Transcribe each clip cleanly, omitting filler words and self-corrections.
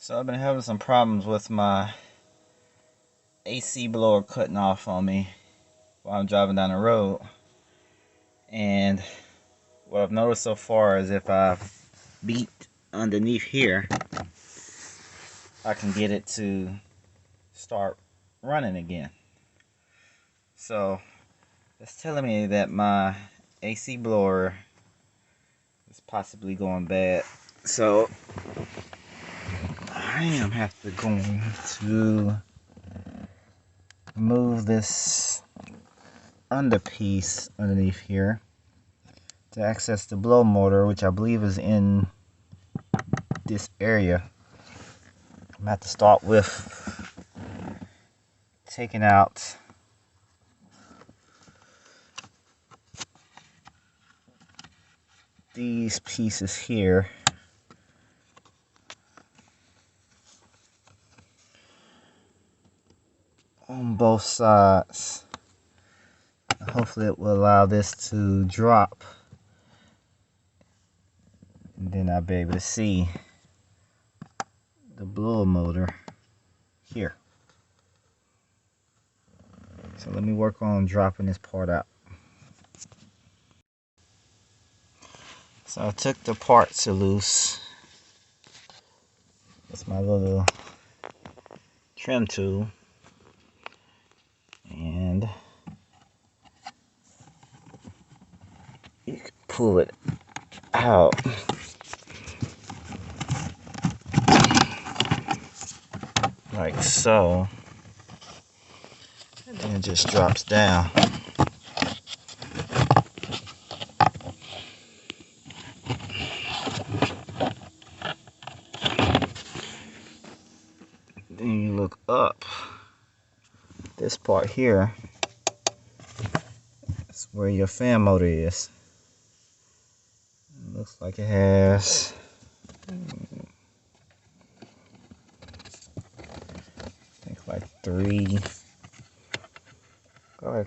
So I've been having some problems with my AC blower cutting off on me while I'm driving down the road. And what I've noticed so far is if I beat underneath here, I can get it to start running again. So it's telling me that my AC blower is possibly going bad. So I am going to move this underpiece underneath here to access the blow motor, which I believe is in this area. I'm gonna have to start with taking out these pieces here. On both sides. Hopefully it will allow this to drop, and then I'll be able to see the blower motor here. So let me work on dropping this part out. So I took the parts loose. That's my little trim tool. And you can pull it out. Like so. And then it just drops down. Then you look up. This part here is where your fan motor is. It looks like it has like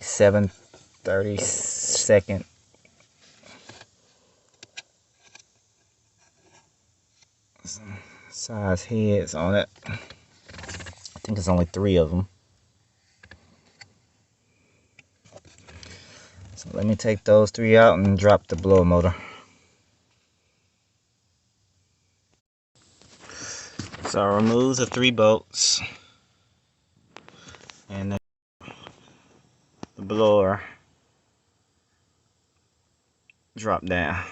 7/32 size heads on it. I think it's only 3 of them. So let me take those 3 out and drop the blower motor. So I remove the 3 bolts and the blower drop down.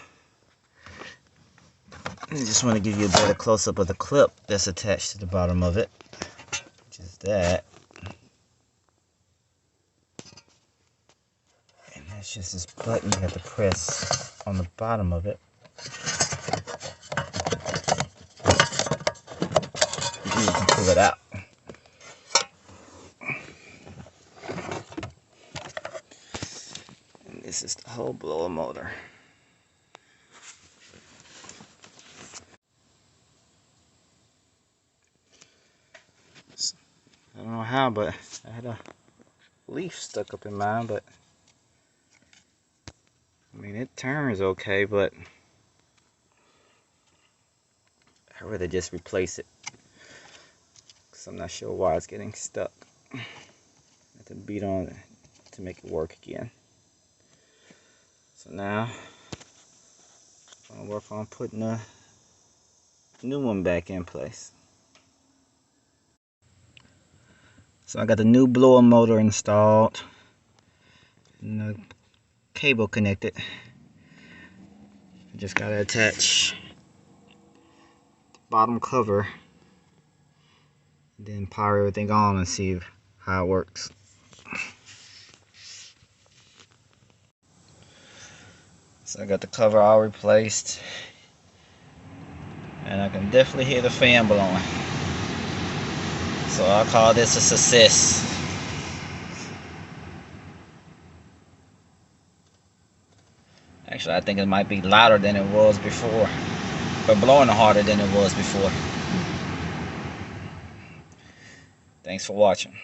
I just want to give you a better close-up of the clip that's attached to the bottom of it, which is that. And that's just this button you have to press on the bottom of it. You can pull it out. And this is the whole blower motor. I don't know how, but I had a leaf stuck up in mine, but I mean it turns okay, but I'd rather just replace it because I'm not sure why it's getting stuck. I have to beat on it to make it work again. So now I'm gonna work on putting a new one back in place. So I got the new blower motor installed and the cable connected. I just gotta attach the bottom cover, then power everything on and see how it works. So I got the cover all replaced, and I can definitely hear the fan blowing. So I'll call this a success. Actually, I think it might be louder than it was before, but blowing harder than it was before. Thanks for watching.